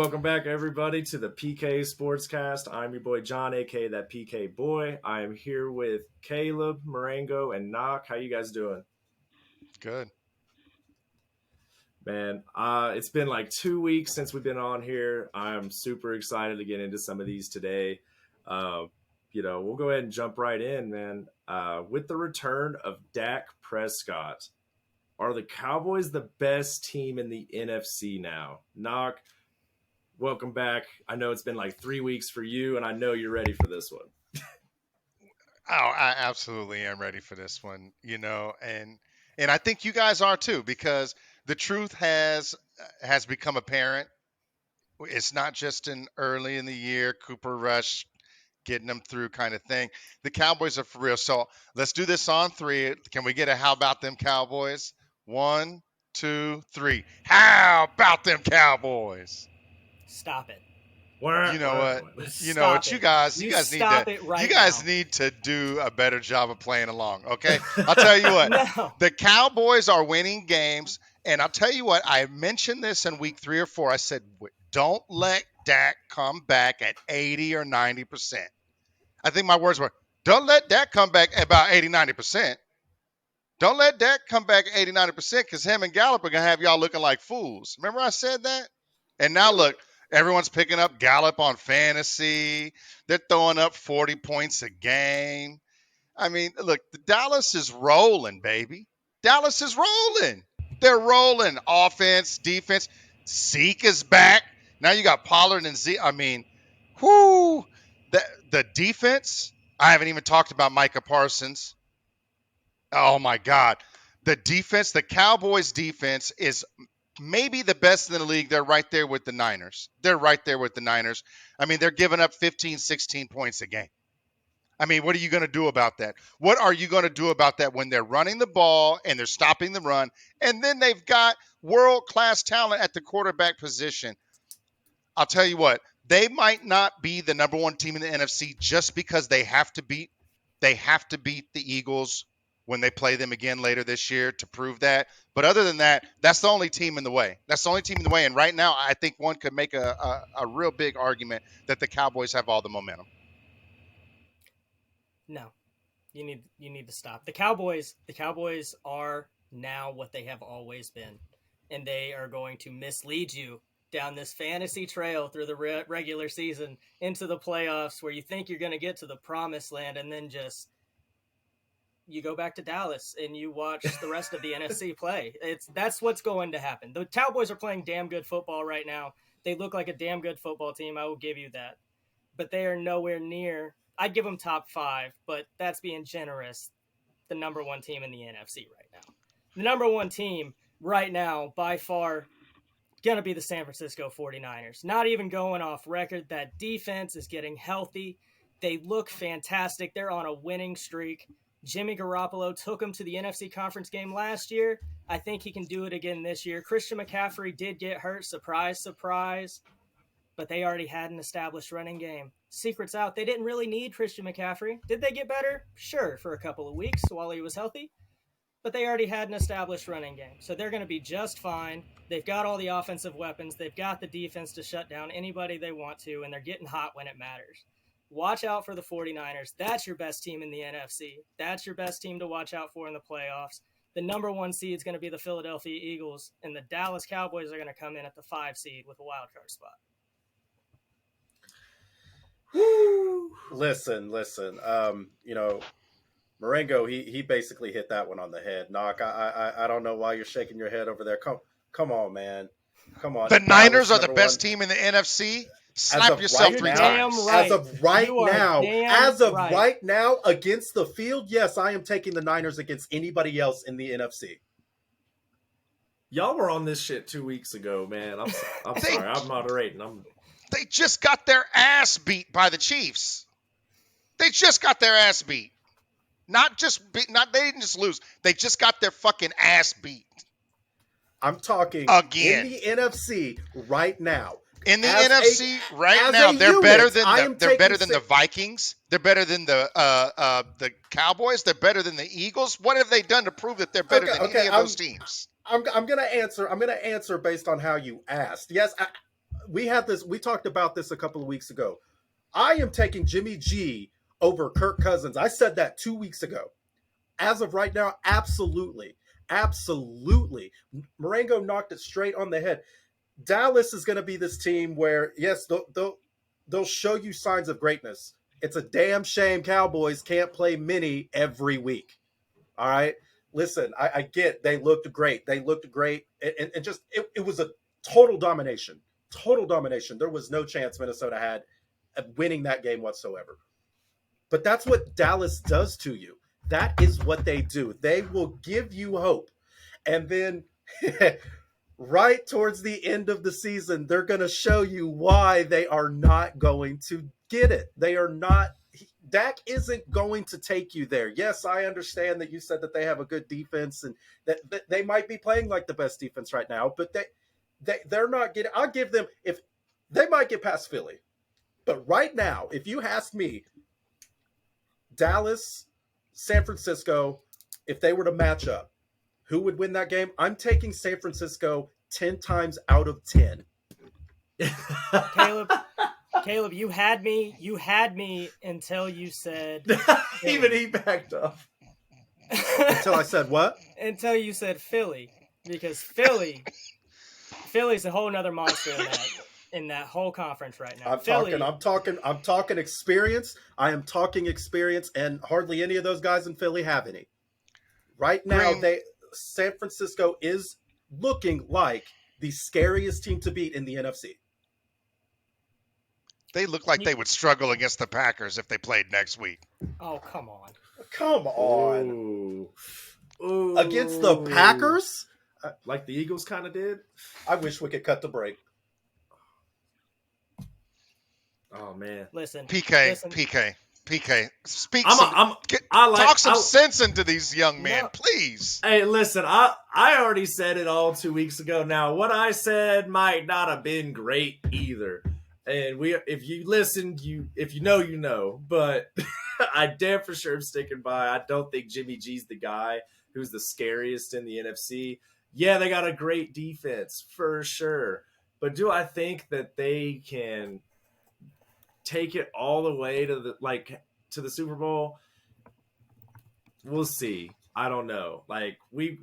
Welcome back, everybody, to the PK Sportscast. I'm your boy John, aka that PK boy. I am here with Caleb, Marengo, and Knock. How you guys doing? Good. Man, it's been like 2 weeks since we've been on here. I'm super excited to get into some of these today. Uh, we'll go ahead and jump right in, man. With the return of Dak Prescott, are the Cowboys the best team in the NFC now? Knock, welcome back. I know it's been like 3 weeks for you, and I know you're ready for this one. Oh, I absolutely am ready for this one, and I think you guys are too, because the truth has become apparent. It's not just an early in the year Cooper Rush getting them through kind of thing. The Cowboys are for real. So let's do this on three. Can we get a how about them Cowboys? 1, 2, 3. How about them Cowboys? Stop it. You know what? You know Stop what? it. You guys stop it right You guys now. need to do a better job of playing along. Okay, I'll tell you what. No. The Cowboys are winning games, and I'll tell you what. I mentioned this in week 3 or 4. I said, don't let Dak come back at 80 or 90%. I think my words were, don't let Dak come back at about 80, 90%. Don't let Dak come back at 80, 90% because him and Gallup are going to have y'all looking like fools. Remember I said that? And now look, everyone's picking up Gallup on fantasy. They're throwing up 40 points a game. I mean, look, Dallas is rolling, baby. Dallas is rolling. They're rolling. Offense, defense. Zeke is back. Now you got Pollard and Zeke. I mean, whoo. The defense, I haven't even talked about Micah Parsons. Oh, my God. The defense, the Cowboys' defense is maybe the best in the league. They're right there with the Niners. I mean, they're giving up 15, 16 points a game. I mean, what are you going to do about that? What are you going to do about that when they're running the ball and they're stopping the run? And then they've got world-class talent at the quarterback position. I'll tell you what, they might not be the number one team in the NFC just because they have to beat the Eagles when they play them again later this year to prove that. But other than that, that's the only team in the way. And right now, I think one could make a real big argument that the Cowboys have all the momentum. No. You need to stop. The Cowboys are now what they have always been. And they are going to mislead you down this fantasy trail through the regular season into the playoffs where you think you're going to get to the promised land, and then just you go back to Dallas and you watch the rest of the NFC play. That's what's going to happen. The Cowboys are playing damn good football right now. They look like a damn good football team. I will give you that. But they are nowhere near. I'd give them top 5, but that's being generous. The number one team in the NFC right now. The number one team right now, by far, going to be the San Francisco 49ers. Not even going off record. That defense is getting healthy. They look fantastic. They're on a winning streak. Jimmy Garoppolo took them to the NFC conference game last year. I think he can do it again this year. Christian McCaffrey did get hurt. Surprise, surprise. But they already had an established running game. Secret's out. They didn't really need Christian McCaffrey. Did they get better? Sure, for a couple of weeks while he was healthy. But they already had an established running game. So they're going to be just fine. They've got all the offensive weapons. They've got the defense to shut down anybody they want to, and they're getting hot when it matters. Watch out for the 49ers. That's your best team in the NFC. That's your best team to watch out for in the playoffs. The number 1 seed is going to be the Philadelphia Eagles, and the Dallas Cowboys are going to come in at the 5 seed with a wild card spot. Listen. Marengo, he basically hit that one on the head. Knock, I don't know why you're shaking your head over there. Come on, man. Come on. The Niners are the best team in the NFC. Slap yourself 3 times. Right. As of right now, against the field, yes, I am taking the Niners against anybody else in the NFC. Y'all were on this shit 2 weeks ago, man. I'm sorry. I'm moderating. They just got their ass beat by the Chiefs. They just got their ass beat. They didn't just lose. They just got their fucking ass beat. I'm talking again. In the NFC right now. In the NFC right now, they're better than the Vikings. They're better than the Cowboys. They're better than the Eagles. What have they done to prove that they're better than any of those teams? I'm gonna answer. I'm gonna answer based on how you asked. Yes, We talked about this a couple of weeks ago. I am taking Jimmy G over Kirk Cousins. I said that 2 weeks ago. As of right now, absolutely. Absolutely. Marengo knocked it straight on the head. Dallas is going to be this team where, yes, they'll show you signs of greatness. It's a damn shame Cowboys can't play mini every week. All right. Listen, I get they looked great. They looked great. And just, it was a total domination. Total domination. There was no chance Minnesota had of winning that game whatsoever. But that's what Dallas does to you. That is what they do. They will give you hope. And then right towards the end of the season, they're going to show you why they are not going to get it. They are not. Dak isn't going to take you there. Yes, I understand that you said that they have a good defense and that they might be playing like the best defense right now, but they're not getting. I'll give them, if they might get past Philly. But right now, if you ask me, Dallas, San Francisco, if they were to match up, who would win that game? I'm taking San Francisco 10 times out of 10. Caleb, you had me until you said even he backed up. Until I said what? Until you said Philly, because Philly's a whole nother monster in that whole conference right now. I'm talking experience. I am talking experience, and hardly any of those guys in Philly have any. Right now, San Francisco is looking like the scariest team to beat in the NFC. They look like they would struggle against the Packers if they played next week. Oh, come on. Come on. Ooh. Against the Packers? Like the Eagles kind of did? I wish we could cut the break. Oh, man. Listen. PK. Speak talk some sense into these young men, please. Hey, listen, I already said it all 2 weeks ago. Now, what I said might not have been great either. And if you listened, if you know. But I damn for sure am sticking by. I don't think Jimmy G's the guy who's the scariest in the NFC. Yeah, they got a great defense for sure. But do I think that they can take it all the way to the Super Bowl? We'll see. I don't know.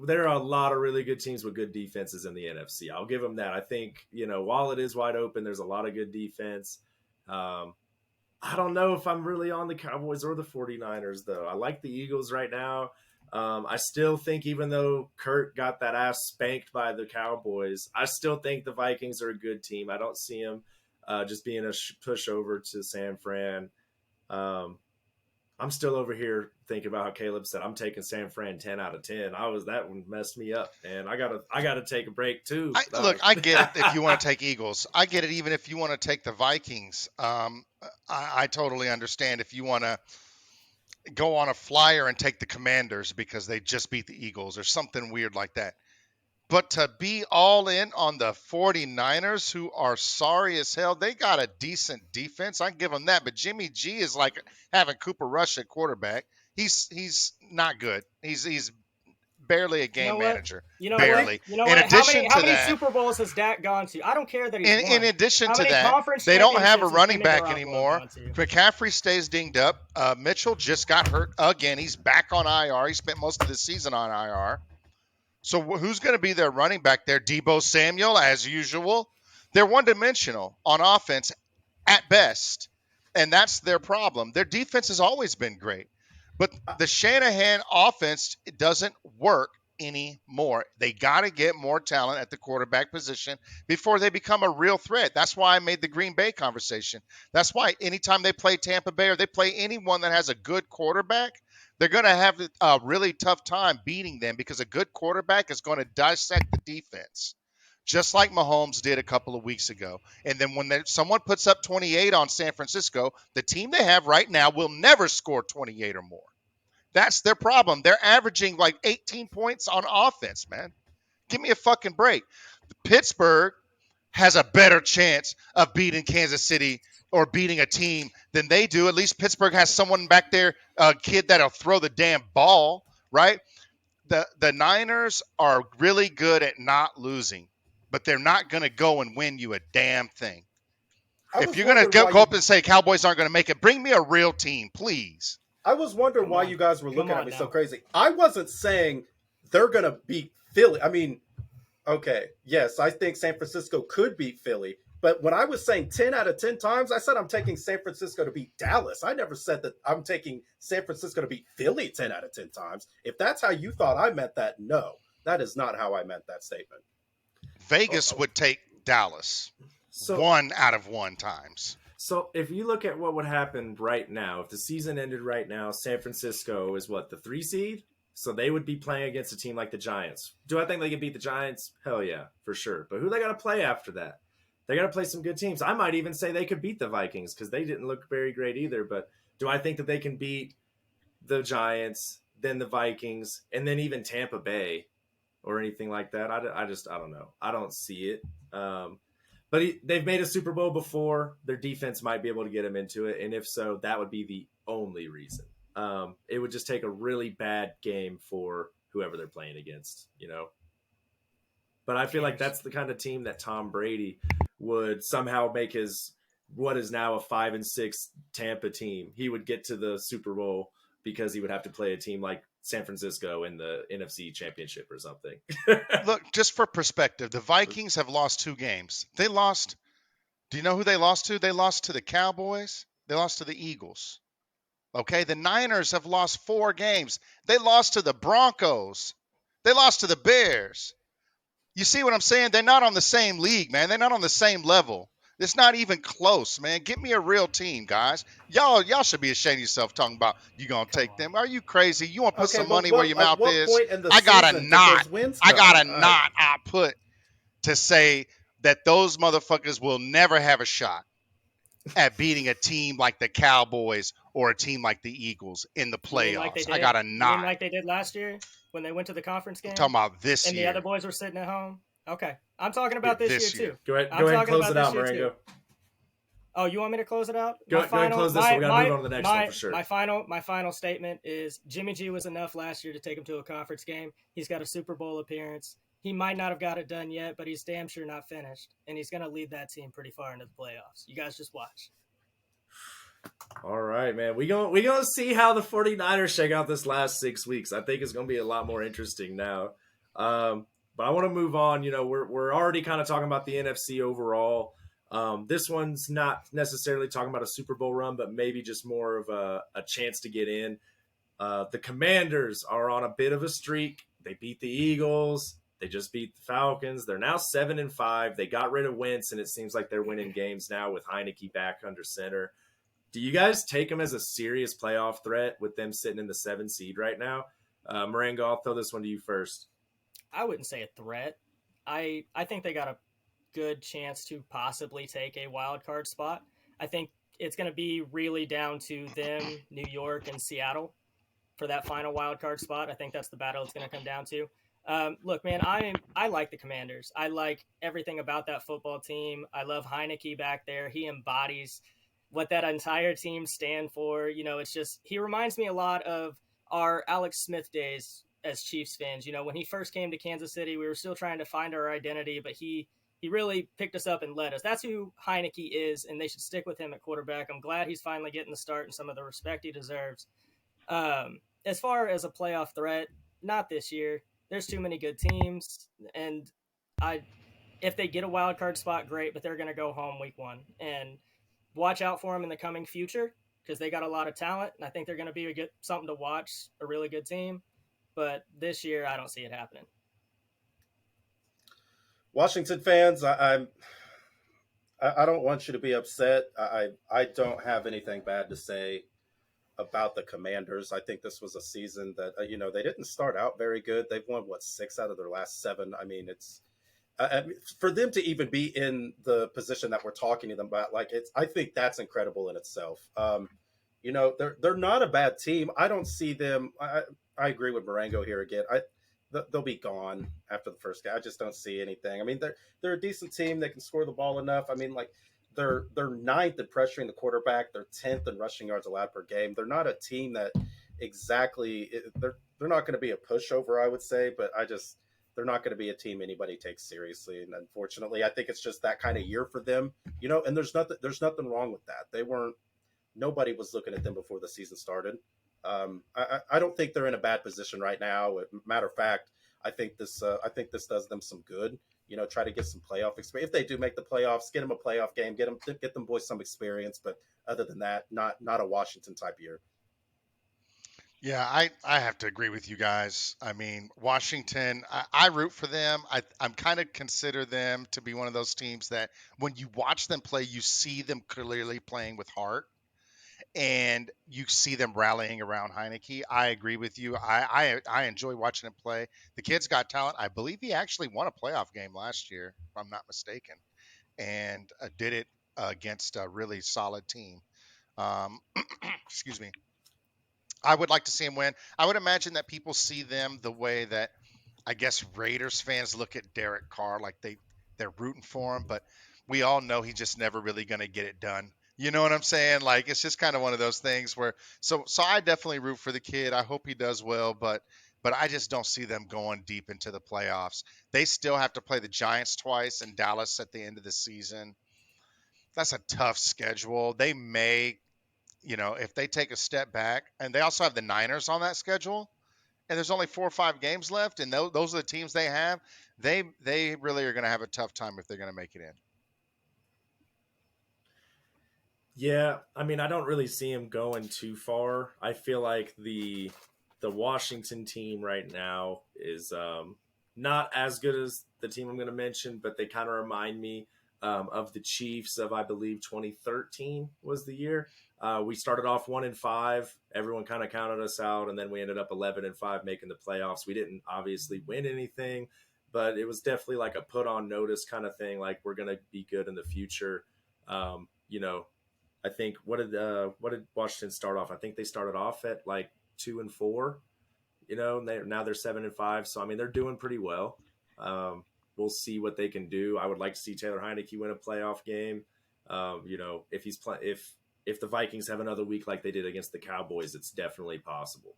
There are a lot of really good teams with good defenses in the NFC. I'll give them that. I think, while it is wide open, there's a lot of good defense. I don't know if I'm really on the Cowboys or the 49ers, though. I like the Eagles right now. I still think, even though Kurt got that ass spanked by the Cowboys, I still think the Vikings are a good team. I don't see them just being a pushover to San Fran. I'm still over here thinking about how Caleb said I'm taking San Fran 10 out of 10. That one messed me up, and I gotta take a break too. Look, I get it if you want to take Eagles. I get it even if you want to take the Vikings. I totally understand if you want to go on a flyer and take the Commanders because they just beat the Eagles or something weird like that. But to be all in on the 49ers, who are sorry as hell, they got a decent defense. I give them that. But Jimmy G is like having Cooper Rush at quarterback. He's not good. He's barely a game manager. Barely. In addition to how many Super Bowls has Dak gone to? I don't care that he's won. In addition to that, they don't have a running back anymore. McCaffrey stays dinged up. Mitchell just got hurt again. He's back on IR. He spent most of the season on IR. So who's going to be their running back there? Deebo Samuel, as usual. They're one-dimensional on offense at best, and that's their problem. Their defense has always been great, but the Shanahan offense doesn't work anymore. They got to get more talent at the quarterback position before they become a real threat. That's why I made the Green Bay conversation. That's why anytime they play Tampa Bay or they play anyone that has a good quarterback, they're going to have a really tough time beating them because a good quarterback is going to dissect the defense, just like Mahomes did a couple of weeks ago. And then when someone puts up 28 on San Francisco, the team they have right now will never score 28 or more. That's their problem. They're averaging like 18 points on offense, man. Give me a fucking break. Pittsburgh has a better chance of beating Kansas City or beating a team than they do. At least Pittsburgh has someone back there, a kid that'll throw the damn ball, right? The Niners are really good at not losing. but they're not going to go and win you a damn thing. If you're going to go up and say Cowboys aren't going to make it, bring me a real team, please. I was wondering Come why on. you guys were looking Come at on me now. so crazy. I wasn't saying they're going to beat Philly. I mean, okay, yes, I think San Francisco could beat Philly. But when I was saying 10 out of 10 times, I said I'm taking San Francisco to beat Dallas. I never said that I'm taking San Francisco to beat Philly 10 out of 10 times. If that's how you thought I meant that, no, that is not how I meant that statement. Vegas would take Dallas 1 out of 1 times. So if you look at what would happen right now, if the season ended right now, San Francisco is what, the 3 seed? So they would be playing against a team like the Giants. Do I think they could beat the Giants? Hell yeah, for sure. But who they got to play after that? They got to play some good teams. I might even say they could beat the Vikings because they didn't look very great either. But do I think that they can beat the Giants, then the Vikings, and then even Tampa Bay or anything like that? I don't know. I don't see it. But they've made a Super Bowl before. Their defense might be able to get them into it. And if so, that would be the only reason. It would just take a really bad game for whoever they're playing against, you know? But I feel like that's the kind of team that Tom Brady would somehow make his, what is now a 5-6 Tampa team. He would get to the Super Bowl because he would have to play a team like San Francisco in the NFC Championship or something. Look, just for perspective, the Vikings have lost 2 games. They lost. Do you know who they lost to? They lost to the Cowboys. They lost to the Eagles. Okay, the Niners have lost 4 games. They lost to the Broncos. They lost to the Bears. You see what I'm saying? They're not on the same league, man. They're not on the same level. It's not even close, man. Get me a real team, guys. Y'all should be ashamed of yourself talking about you gonna take them. Are you crazy? You want to put some money where your mouth is? I got a knot. I put to say that those motherfuckers will never have a shot at beating a team like the Cowboys or a team like the Eagles in the playoffs. I got a knot. You mean like they did last year when they went to the conference game? I'm talking about this and year. And the other boys were sitting at home? Okay. I'm talking about this year, too. Go ahead and close it out, Marengo. Oh, you want me to close it out? Go ahead and close this one. We got to move on to the next one for sure. My final statement is Jimmy G was enough last year to take him to a conference game. He's got a Super Bowl appearance. He might not have got it done yet, but he's damn sure not finished. And he's going to lead that team pretty far into the playoffs. You guys just watch. All right, man. We gonna see how the 49ers shake out this last 6 weeks. I think it's going to be a lot more interesting now. But I want to move on. You know, we're already kind of talking about the NFC overall. This one's not necessarily talking about a Super Bowl run, but maybe just more of a chance to get in. The Commanders are on a bit of a streak. They beat the Eagles. They just beat the Falcons. They're now 7-5. They got rid of Wentz, and it seems like they're winning games now with Heineke back under center. Do you guys take them as a serious playoff threat with them sitting in the 7 seed right now? Marengo, I'll throw this one to you first. I wouldn't say a threat. I think they got a good chance to possibly take a wild card spot. I think it's going to be really down to them, New York and Seattle for that final wild card spot. I think that's the battle it's going to come down to. Look, man, I like the Commanders. I like everything about that football team. I love Heineke back there. He embodies what that entire team stand for. You know, it's just, he reminds me a lot of our Alex Smith days as Chiefs fans. You know, when he first came to Kansas City, we were still trying to find our identity, but he really picked us up and led us. That's who Heineke is, and they should stick with him at quarterback. I'm glad he's finally getting the start and some of the respect he deserves. As far as a playoff threat, not this year. There's too many good teams, and if they get a wild card spot, great, but they're going to go home week 1. And watch out for them in the coming future because they got a lot of talent, and I think they're going to be something to watch, a really good team. But this year, I don't see it happening. Washington fans, I don't want you to be upset. I don't have anything bad to say about the Commanders. I think this was a season that, they didn't start out very good. They've won, 6 out of their last 7. I mean, it's for them to even be in the position that we're talking to them about, I think that's incredible in itself. They're not a bad team. I don't see them. I agree with Marengo here again. They'll be gone after the first game. I just don't see anything. I mean, they're a decent team. They can score the ball enough. I mean, they're 9th in pressuring the quarterback. They're 10th in rushing yards allowed per game. They're not a team that exactly they're not going to be a pushover, I would say, but they're not going to be a team anybody takes seriously. And unfortunately, I think it's just that kind of year for them, you know. And there's nothing wrong with that. Nobody was looking at them before the season started. I don't think they're in a bad position right now. Matter of fact, I think this does them some good. You know, try to get some playoff experience. If they do make the playoffs, get them a playoff game, get them boys some experience. But other than that, not a Washington type year. Yeah, I have to agree with you guys. I mean, Washington, I root for them. I'm kind of consider them to be one of those teams that when you watch them play, you see them clearly playing with heart, and you see them rallying around Heineke. I agree with you. I enjoy watching him play. The kid's got talent. I believe he actually won a playoff game last year, if I'm not mistaken, and did it against a really solid team. Excuse me. I would like to see him win. I would imagine that people see them the way that I guess Raiders fans look at Derek Carr, like they're rooting for him, but we all know he's just never really going to get it done. You know what I'm saying? Like it's just kind of one of those things where so I definitely root for the kid. I hope he does well, but I just don't see them going deep into the playoffs. They still have to play the Giants twice and Dallas at the end of the season. That's a tough schedule. They may, if they take a step back, and they also have the Niners on that schedule, and there's only 4 or 5 games left, and those are the teams they have, they really are going to have a tough time if they're going to make it in. Yeah, I mean, I don't really see him going too far. I feel like the Washington team right now is not as good as the team I'm going to mention, but they kind of remind me of the Chiefs of, I believe, 2013 was the year. We started off 1-5. Everyone kind of counted us out, and then we ended up 11-5, making the playoffs. We didn't obviously win anything, but it was definitely like a put on notice kind of thing. Like we're going to be good in the future. I think what did Washington start off? I think they started off at like 2-4. And now they're 7-5. So I mean, they're doing pretty well. We'll see what they can do. I would like to see Taylor Heineke win a playoff game. If he's if the Vikings have another week like they did against the Cowboys, it's definitely possible.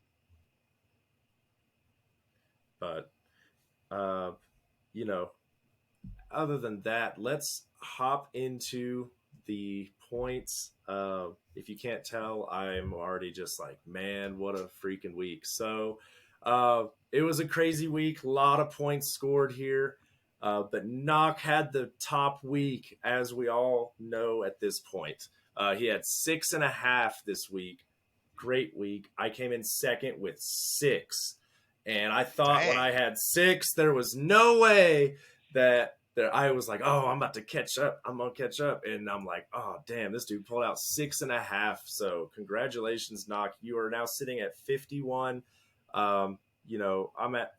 But, other than that, let's hop into the points. If you can't tell, I'm already just like, man, what a freaking week. So it was a crazy week. A lot of points scored here. But Knock had the top week, as we all know at this point. He had 6.5 this week. Great week. I came in second with 6. And I thought when I had 6, there was no way that I was like, oh, I'm about to catch up. I'm going to catch up. And I'm like, oh, damn, this dude pulled out 6.5. So congratulations, Knock. You are now sitting at 51. I'm at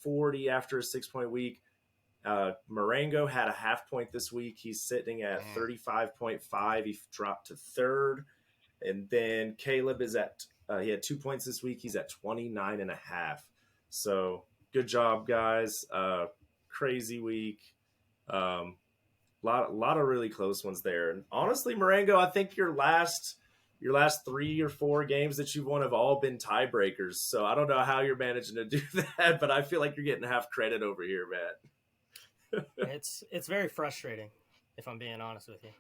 40 after a 6-point week. Marengo had a half point this week. He's sitting at 35.5. He dropped to 3rd. And then Caleb is he had 2 points this week. He's at 29.5. So good job, guys. Crazy week. Lot of really close ones there. And honestly, Marengo, I think your last 3 or 4 games that you've won have all been tiebreakers. So I don't know how you're managing to do that, but I feel like you're getting half credit over here, man. It's very frustrating, if I'm being honest with you.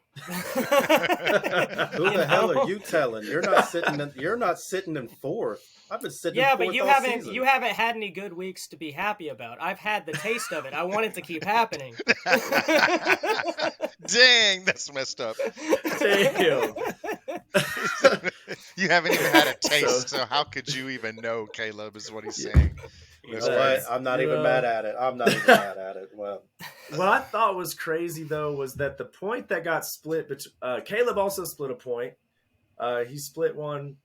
Who the hell are you telling? You're not sitting in 4th. I've been sitting in 4th but season. you haven't had any good weeks to be happy about. I've had the taste of it. I want it to keep happening. Dang, that's messed up. Damn. You haven't even had a taste, so how could you even know, Caleb, is what he's saying. You know what? I'm not even mad at it. Well, what I thought was crazy, though, was that the point that got split, Caleb also split a point. He split one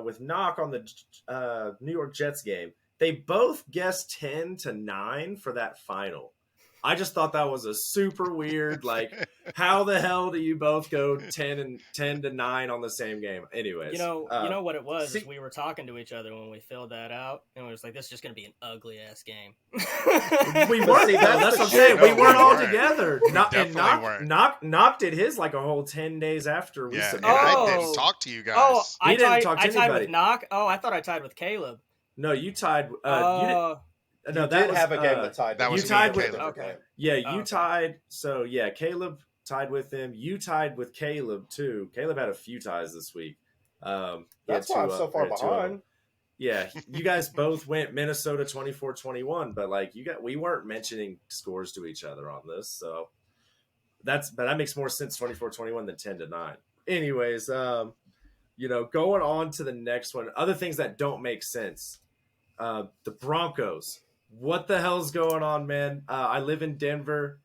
with Knock on the New York Jets game. They both guessed 10-9 for that final. I just thought that was a super weird, like, how the hell do you both go 10-9 on the same game? Anyways. You know what it was? Is we were talking to each other when we filled that out, and we was like, this is just going to be an ugly-ass game. We weren't, that's what I'm saying. We weren't all together. Knock did his like a whole 10 days after we submitted. I didn't talk to you guys. He didn't talk to anybody. tied with Knock? Oh, I thought I tied with Caleb. No, you tied. No, You that did was, have a game that tied. that you was with me and tied with Caleb. Okay. Yeah, you Okay. tied. So yeah, Caleb tied with him. You tied with Caleb too. Caleb had a few ties this week. He had That's why I'm so far he had two of them. behind. Yeah, you guys both went Minnesota 24-21, but like we weren't mentioning scores to each other on this, so but that makes more sense 24-21 than 10-9. Anyways, going on to the next one. Other things that don't make sense. The Broncos. What the hell's going on, man? I live in Denver.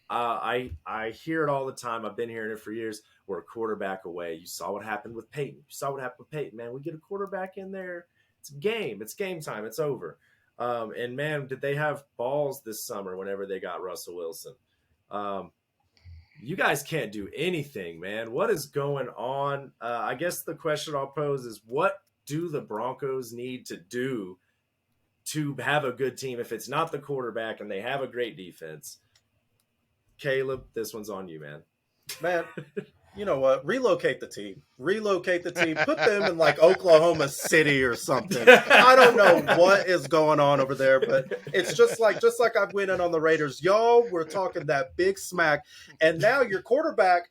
I hear it all the time. I've been hearing it for years. We're a quarterback away. You saw what happened with Peyton. You saw what happened with Peyton, man. We get a quarterback in there. It's game. It's game time. It's over. And man, did they have balls this summer whenever they got Russell Wilson? You guys can't do anything, man. What is going on? I guess the question I'll pose is, what do the Broncos need to do to have a good team if it's not the quarterback and they have a great defense? Caleb, this one's on you, man. Man, you know what? Relocate the team. Put them in like Oklahoma City or something. I don't know what is going on over there, but it's just like I went in on the Raiders. Y'all were talking that big smack, and now your quarterback,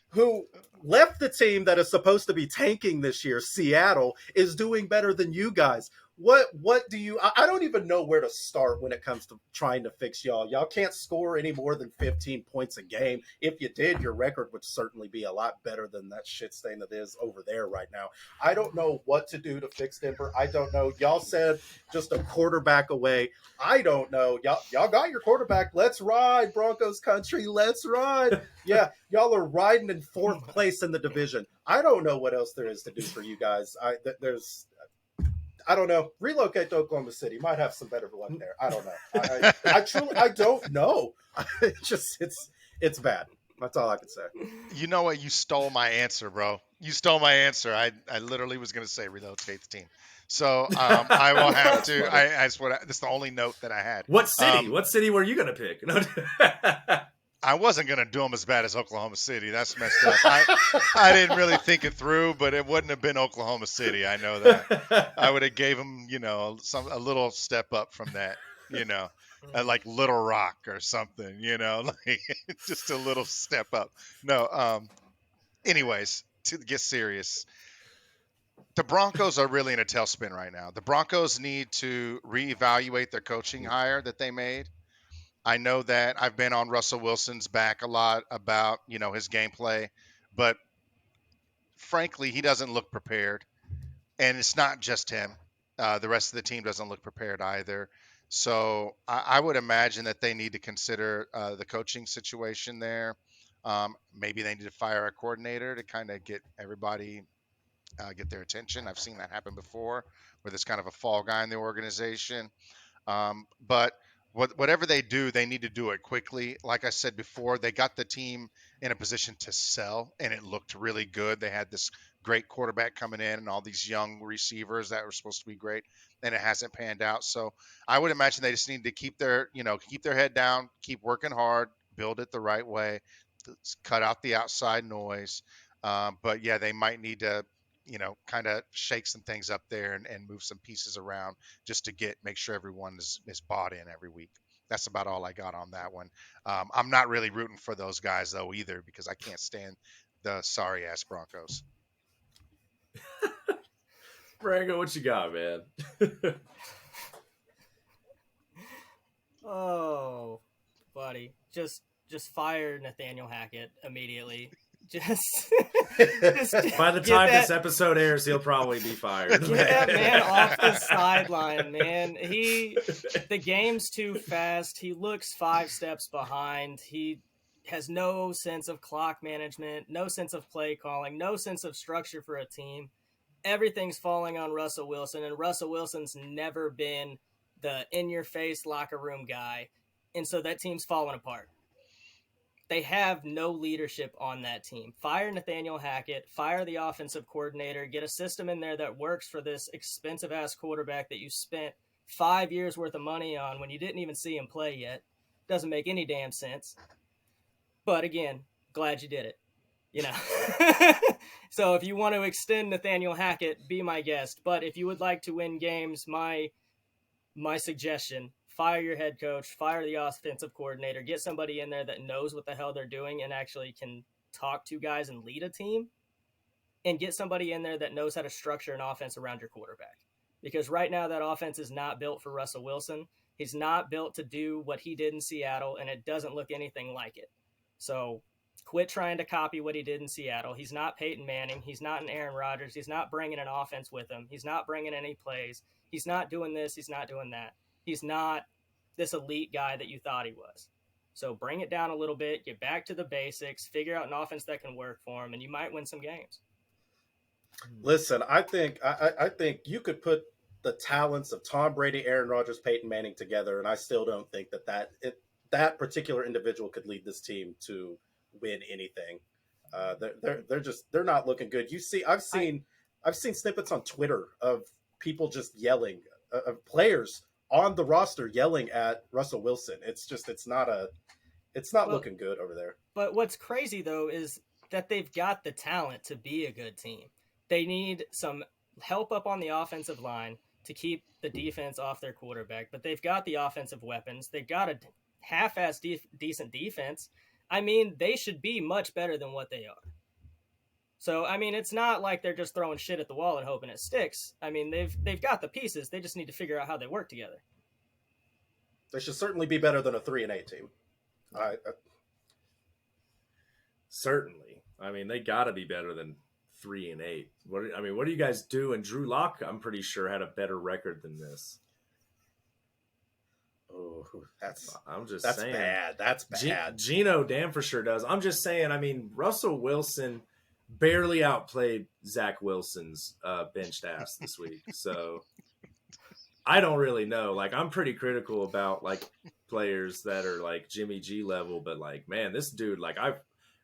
who left the team that is supposed to be tanking this year, Seattle, is doing better than you guys. What do you... I don't even know where to start when it comes to trying to fix y'all. Y'all can't score any more than 15 points a game. If you did, your record would certainly be a lot better than that shit stain that is over there right now. I don't know what to do to fix Denver. I don't know. Y'all said just a quarterback away. I don't know. Y'all got your quarterback. Let's ride, Broncos country. Let's ride. Yeah, y'all are riding in fourth place in the division. I don't know what else there is to do for you guys. I don't know. Relocate to Oklahoma City. Might have some better luck there. I don't know. I truly don't know. It's bad. That's all I can say. You know what? You stole my answer, bro. You stole my answer. I literally was going to say relocate the team. So I will have to. That's the only note that I had. What city? What city were you going to pick? I wasn't going to do them as bad as Oklahoma City. That's messed up. I didn't really think it through, but it wouldn't have been Oklahoma City. I know that. I would have gave them, a little step up from that, like Little Rock or something, like just a little step up. No. Anyways, to get serious, the Broncos are really in a tailspin right now. The Broncos need to reevaluate their coaching hire that they made. I know that I've been on Russell Wilson's back a lot about, his gameplay, but frankly, he doesn't look prepared. And it's not just him. The rest of the team doesn't look prepared either. So I would imagine that they need to consider the coaching situation there. Maybe they need to fire a coordinator to kind of get everybody, get their attention. I've seen that happen before, where there's kind of a fall guy in the organization. But whatever they do, they need to do it quickly. Like I said before, they got the team in a position to sell, and it looked really good. They had this great quarterback coming in and all these young receivers that were supposed to be great, and it hasn't panned out. So I would imagine they just need to keep their head down, keep working hard, build it the right way, cut out the outside noise. But yeah, they might need to kind of shake some things up there and move some pieces around just to make sure everyone is bought in every week. That's about all I got on that one. I'm not really rooting for those guys though either, because I can't stand the sorry ass Broncos. Brango, what you got, man? Oh, buddy, just fire Nathaniel Hackett immediately. Just by the time this episode airs, he'll probably be fired. Get that man off the sideline, man. The game's too fast. He looks 5 steps behind. He has no sense of clock management, no sense of play calling, no sense of structure for a team. Everything's falling on Russell Wilson, and Russell Wilson's never been the in-your-face locker room guy, and so that team's falling apart. They have no leadership on that team. Fire Nathaniel Hackett, fire the offensive coordinator, get a system in there that works for this expensive-ass quarterback that you spent 5 years worth of money on when you didn't even see him play yet. Doesn't make any damn sense. But again, glad you did it. So if you want to extend Nathaniel Hackett, be my guest. But if you would like to win games, my suggestion, fire your head coach, fire the offensive coordinator, get somebody in there that knows what the hell they're doing and actually can talk to guys and lead a team, and get somebody in there that knows how to structure an offense around your quarterback. Because right now that offense is not built for Russell Wilson. He's not built to do what he did in Seattle, and it doesn't look anything like it. So quit trying to copy what he did in Seattle. He's not Peyton Manning. He's not an Aaron Rodgers. He's not bringing an offense with him. He's not bringing any plays. He's not doing this. He's not doing that. He's not this elite guy that you thought he was. So bring it down a little bit, get back to the basics, figure out an offense that can work for him, and you might win some games. Listen, I think you could put the talents of Tom Brady, Aaron Rodgers, Peyton Manning together, and I still don't think that particular individual could lead this team to win anything. They're not looking good. I've seen snippets on Twitter of people just yelling, of players on the roster yelling at Russell Wilson. It's not looking good over there. But what's crazy though is that they've got the talent to be a good team. They need some help up on the offensive line to keep the defense off their quarterback, but they've got the offensive weapons. They've got a half-ass decent defense. I mean, they should be much better than what they are. So, I mean, it's not like they're just throwing shit at the wall and hoping it sticks. I mean, they've got the pieces. They just need to figure out how they work together. They should certainly be better than a 3-8 team. Certainly. I mean, they got to be better than 3-8. What do you guys do? And Drew Lock, I'm pretty sure, had a better record than this. Oh, that's saying. Bad. That's bad. Gino damn for sure does. I'm just saying. I mean, Russell Wilson barely outplayed Zach Wilson's benched ass this week. So I don't really know. Like, I'm pretty critical about like players that are like Jimmy G level, but like, man, this dude, like,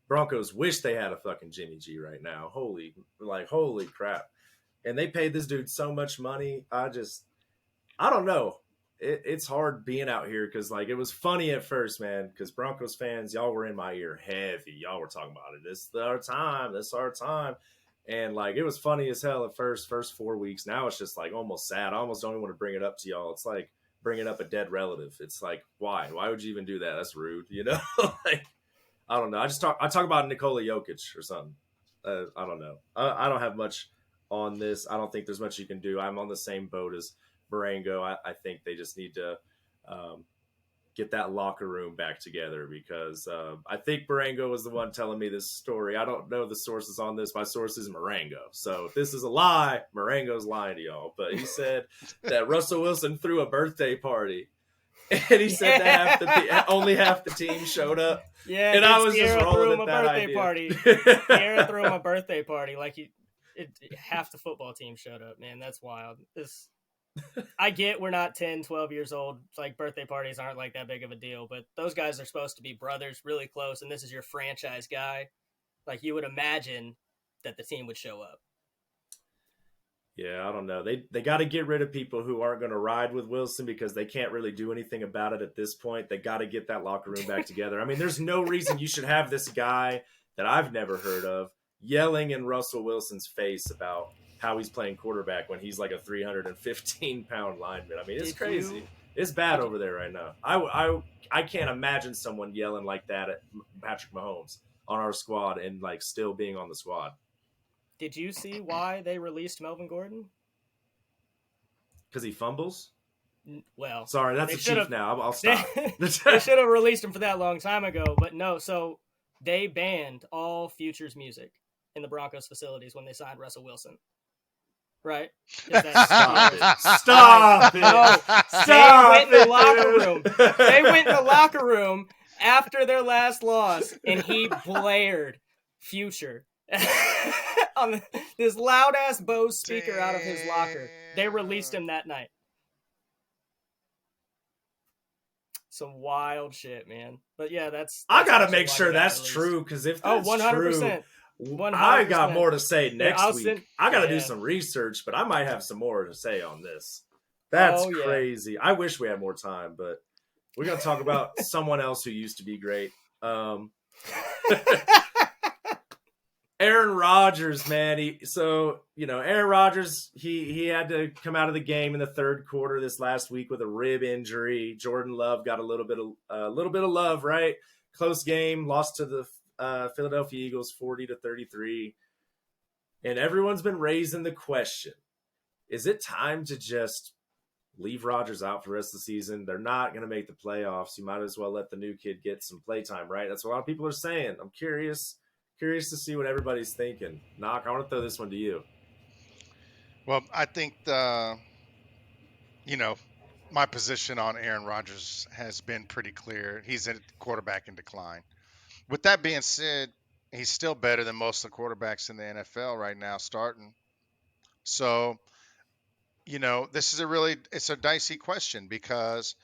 Broncos wish they had a fucking Jimmy G right now. Holy crap. And they paid this dude so much money. I don't know. It's hard being out here because, like, it was funny at first, man, because Broncos fans, y'all were in my ear heavy. Y'all were talking about it. This is our time. This is our time. And, like, it was funny as hell at first 4 weeks. Now it's just, like, almost sad. I almost don't even want to bring it up to y'all. It's like bringing up a dead relative. It's like, why? Why would you even do that? That's rude, you know? Like, I don't know. I talk about Nikola Jokic or something. I don't know. I don't have much on this. I don't think there's much you can do. I'm on the same boat as Marengo. I think they just need to get that locker room back together because I think Marengo was the one telling me this story. I don't know the sources on this. My source is Marengo. So if this is a lie, Marengo's lying to y'all. But he said that Russell Wilson threw a birthday party. And he said that only half the team showed up. Yeah, and I was Sierra just rolling threw him at a that birthday idea. party. Sierra threw him a birthday party. Like half the football team showed up. Man, that's wild. I get we're not 10, 12 years old. Like, birthday parties aren't like that big of a deal. But those guys are supposed to be brothers, really close. And this is your franchise guy. Like, you would imagine that the team would show up. Yeah, I don't know. They got to get rid of people who aren't going to ride with Wilson because they can't really do anything about it at this point. They got to get that locker room back together. I mean, there's no reason you should have this guy that I've never heard of yelling in Russell Wilson's face about how he's playing quarterback when he's like a 315-pound lineman. I mean, it's crazy. It's bad over there right now. I can't imagine someone yelling like that at Patrick Mahomes on our squad and like still being on the squad. Did you see why they released Melvin Gordon? Because he fumbles? Well, sorry, that's a Chief now. I'll stop. They should have released him for that long time ago, but no. So they banned all Futures music in the Broncos facilities when they signed Russell Wilson. Right? Stop it. Stop it. No, Stop they went in the it, locker dude. room. They went in the locker room after their last loss, and he blared Future on this loud-ass Bose speaker out of his locker. They released him that night. Some wild shit, man. But yeah, that's I gotta make sure that's true, because if that's 100%. true, I got more to say next week. I gotta do yeah. some research, but I might have some more to say on this. That's crazy. I wish we had more time, but we're gonna talk about someone else who used to be great. Aaron Rodgers, man. Aaron Rodgers, he had to come out of the game in the third quarter this last week with a rib injury. Jordan Love got a little bit of love, right? Close game, lost to the Philadelphia Eagles 40-33. And everyone's been raising the question, is it time to just leave Rodgers out for the rest of the season? They're not going to make the playoffs. You might as well let the new kid get some playtime, right? That's what a lot of people are saying. I'm curious to see what everybody's thinking. Knock, I want to throw this one to you. Well, I think my position on Aaron Rodgers has been pretty clear. He's a quarterback in decline. With that being said, he's still better than most of the quarterbacks in the NFL right now starting. So, this is it's a dicey question because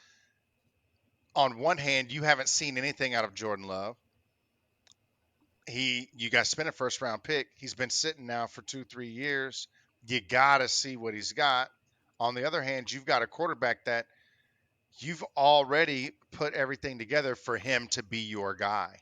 on one hand, you haven't seen anything out of Jordan Love. You guys spent a first round pick. He's been sitting now for 2-3 years. You got to see what he's got. On the other hand, you've got a quarterback that you've already put everything together for him to be your guy.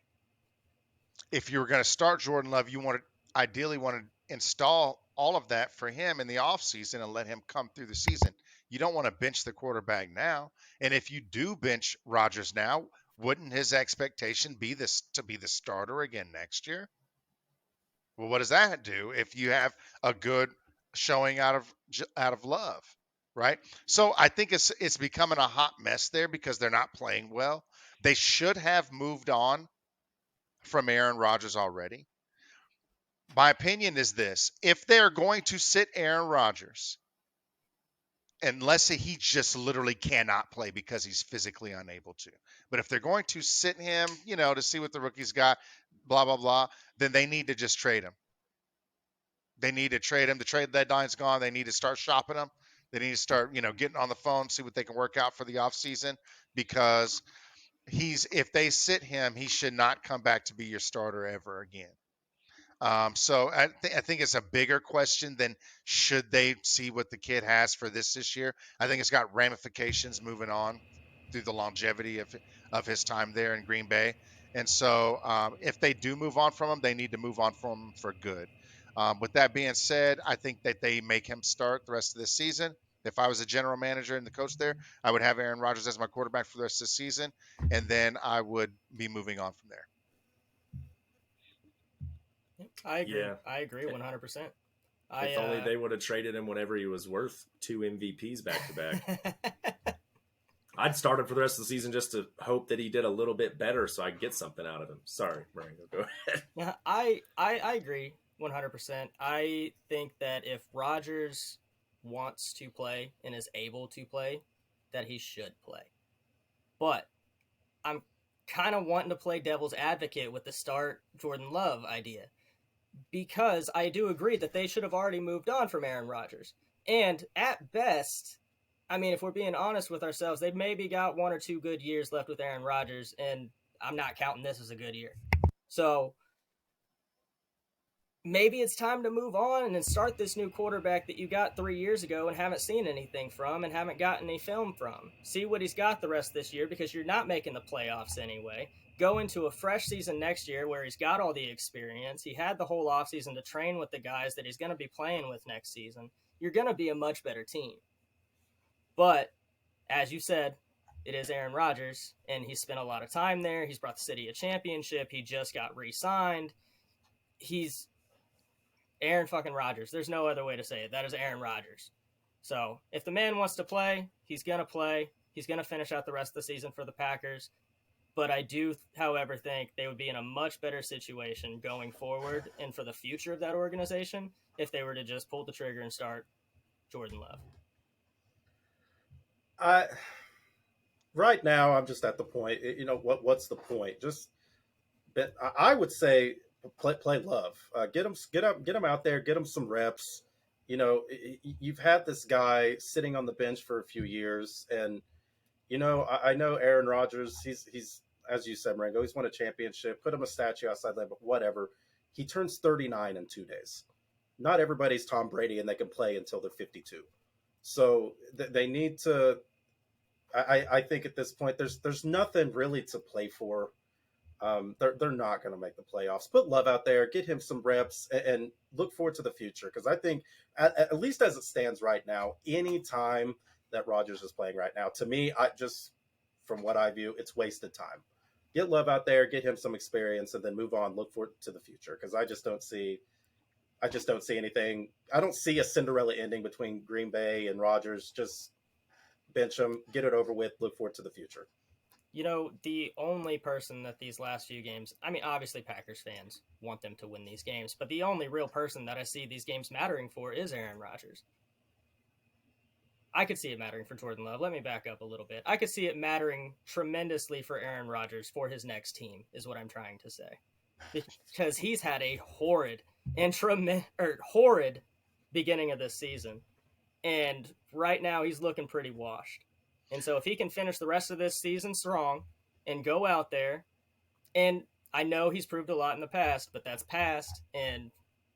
If you were going to start Jordan Love, you ideally want to install all of that for him in the offseason and let him come through the season. You don't want to bench the quarterback now. And if you do bench Rodgers now, wouldn't his expectation be to be the starter again next year? Well, what does that do if you have a good showing out of Love, right? So I think it's becoming a hot mess there because they're not playing well. They should have moved on from Aaron Rodgers already. My opinion is this: if they're going to sit Aaron Rodgers, unless he just literally cannot play because he's physically unable to, but if they're going to sit him, to see what the rookie's got, blah, blah, blah, then they need to just trade him. They need to trade him. The trade deadline's gone. They need to start shopping him. They need to start, getting on the phone, see what they can work out for the offseason, because if they sit him, he should not come back to be your starter ever again. So I think it's a bigger question than should they see what the kid has for this year. I think it's got ramifications moving on through the longevity of his time there in Green Bay. And so if they do move on from him, they need to move on from him for good. With that being said, I think that they make him start the rest of this season. If I was a general manager and the coach there, I would have Aaron Rodgers as my quarterback for the rest of the season, and then I would be moving on from there. I agree. Yeah. I agree 100%. If only they would have traded him whatever he was worth, 2 MVPs back to back. I'd start him for the rest of the season just to hope that he did a little bit better so I get something out of him. Sorry, Marengo, go ahead. Yeah, I agree 100%. I think that if Rodgers wants to play and is able to play, that he should play. But I'm kind of wanting to play devil's advocate with the start Jordan Love idea, because I do agree that they should have already moved on from Aaron Rodgers. And at best, I mean, if we're being honest with ourselves, they've maybe got 1 or 2 good years left with Aaron Rodgers, and I'm not counting this as a good year. So maybe it's time to move on and then start this new quarterback that you got 3 years ago and haven't seen anything from and haven't gotten any film from. See what he's got the rest of this year, because you're not making the playoffs anyway. Go into a fresh season next year where he's got all the experience. He had the whole offseason to train with the guys that he's going to be playing with next season. You're going to be a much better team. But, as you said, it is Aaron Rodgers, and he spent a lot of time there. He's brought the city a championship. He just got re-signed. He's Aaron fucking Rodgers. There's no other way to say it. That is Aaron Rodgers. So, if the man wants to play, he's going to play. He's going to finish out the rest of the season for the Packers. But I do, however, think they would be in a much better situation going forward and for the future of that organization if they were to just pull the trigger and start Jordan Love. Right now, I'm just at the point. What's the point? I would say play Love. Get him out there. Get him some reps. You've had this guy sitting on the bench for a few years, and I know Aaron Rodgers. He's as you said, Marengo. He's won a championship. Put him a statue outside there, but whatever. He turns 39 in 2 days. Not everybody's Tom Brady, and they can play until they're 52. So they need to. I think at this point there's nothing really to play for. They're not going to make the playoffs. Put Love out there, get him some reps, and look forward to the future. Because I think, at least as it stands right now, any time that Rodgers is playing right now, to me, I just from what I view, it's wasted time. Get Love out there, get him some experience, and then move on. Look forward to the future because I just don't see anything. I don't see a Cinderella ending between Green Bay and Rodgers. Just bench him, get it over with. Look forward to the future. You know, the only person that these last few games, I mean, obviously Packers fans want them to win these games, but the only real person that I see these games mattering for is Aaron Rodgers. I could see it mattering for Jordan Love. Let me back up a little bit. I could see it mattering tremendously for Aaron Rodgers for his next team, is what I'm trying to say. Because he's had a horrid beginning of this season. And right now he's looking pretty washed. And so if he can finish the rest of this season strong and go out there, and I know he's proved a lot in the past, but that's past, and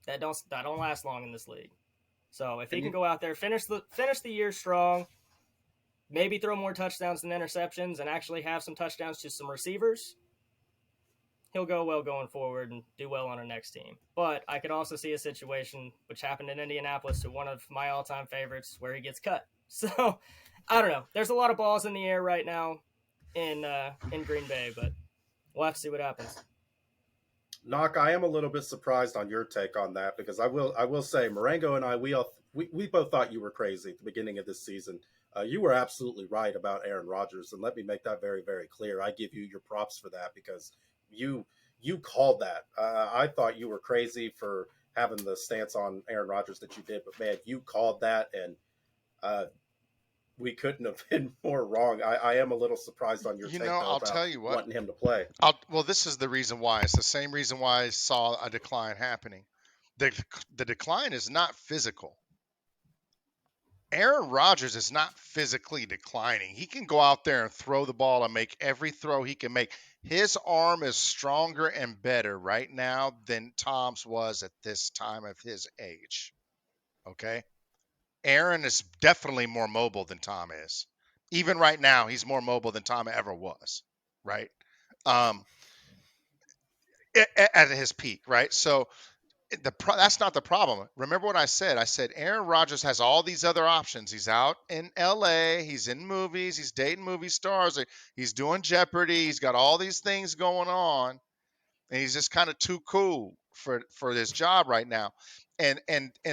that don't last long in this league. So if he can go out there, finish the year strong, maybe throw more touchdowns than interceptions, and actually have some touchdowns to some receivers, he'll go well going forward and do well on our next team. But I could also see a situation, which happened in Indianapolis to one of my all-time favorites, where he gets cut. So I don't know. There's a lot of balls in the air right now in Green Bay, but we'll have to see what happens. Knock, I am a little bit surprised on your take on that because I will say Marengo and I we both thought you were crazy at the beginning of this season. You were absolutely right about Aaron Rodgers, and let me make that very, very clear. I give you your props for that because you called that. I thought you were crazy for having the stance on Aaron Rodgers that you did, but man, you called that, and we couldn't have been more wrong. I am a little surprised on your take, though, I'll about tell you what. wanting him to play. Well, this is the reason why. It's the same reason why I saw a decline happening. The decline is not physical. Aaron Rodgers is not physically declining. He can go out there and throw the ball and make every throw he can make. His arm is stronger and better right now than Tom's was at this time of his age. Okay? Aaron is definitely more mobile than Tom is. Even right now, he's more mobile than Tom ever was, right? At his peak, right? So that's not the problem. Remember what I said? I said Aaron Rodgers has all these other options. He's out in LA. He's in movies. He's dating movie stars. He's doing Jeopardy. He's got all these things going on, and he's just kind of too cool for this job right now. And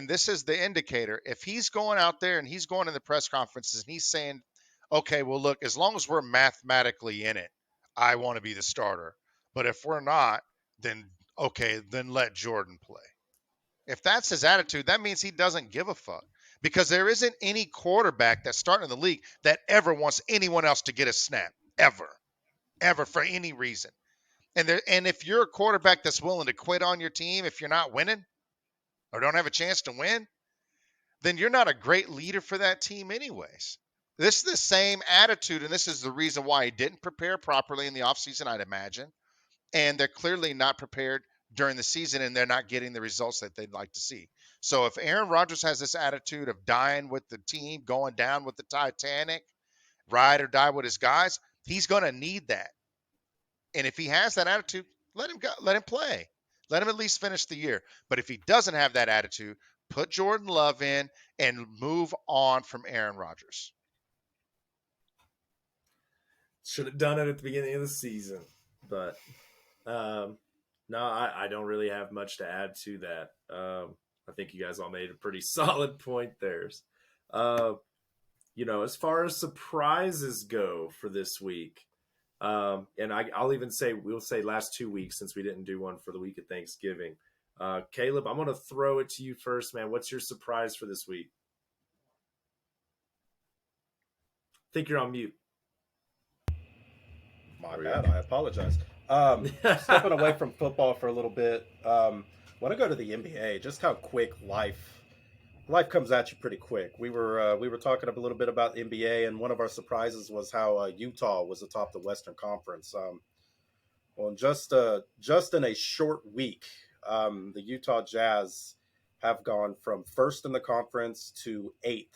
this is the indicator. If he's going out there and he's going in the press conferences and he's saying, okay, well, look, as long as we're mathematically in it, I want to be the starter. But if we're not, then okay, then let Jordan play. If that's his attitude, that means he doesn't give a fuck. Because there isn't any quarterback that's starting in the league that ever wants anyone else to get a snap. Ever, for any reason. And if you're a quarterback that's willing to quit on your team if you're not winning or don't have a chance to win, then you're not a great leader for that team anyways. This is the same attitude, and this is the reason why he didn't prepare properly in the offseason, I'd imagine. And they're clearly not prepared during the season, and they're not getting the results that they'd like to see. So if Aaron Rodgers has this attitude of dying with the team, going down with the Titanic, ride or die with his guys, he's going to need that. And if he has that attitude, let him go. Let him play. Let him at least finish the year. But if he doesn't have that attitude, put Jordan Love in and move on from Aaron Rodgers. Should have done it at the beginning of the season. But no, I don't really have much to add to that. I think you guys all made a pretty solid point there. As far as surprises go for this week, and I'll even say, we'll say last 2 weeks since we didn't do one for the week of Thanksgiving. Caleb, I'm going to throw it to you first, man. What's your surprise for this week? I think you're on mute. My bad. I apologize. Stepping away from football for a little bit. Want to go to the NBA. Just how quick life comes at you pretty quick. We were talking a little bit about the NBA, and one of our surprises was how Utah was atop the Western Conference. Well, just in a short week, the Utah Jazz have gone from first in the conference to 8th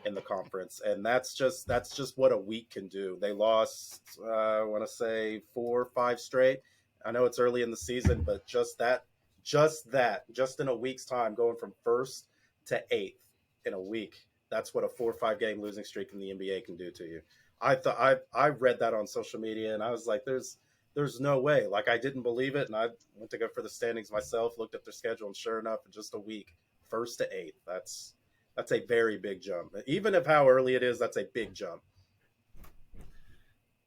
in the conference, and that's just what a week can do. They lost, I want to say 4 or 5 straight, I know it's early in the season, but just in a week's time, going from first to eighth in a week, that's what a 4 or 5 game losing streak in the NBA can do to you. I read that on social media and I was like, there's no way. Like I didn't believe it, and I went to go for the standings myself, looked at their schedule, and sure enough, in just a week, first to eighth. That's a very big jump. Even if how early it is, that's a big jump.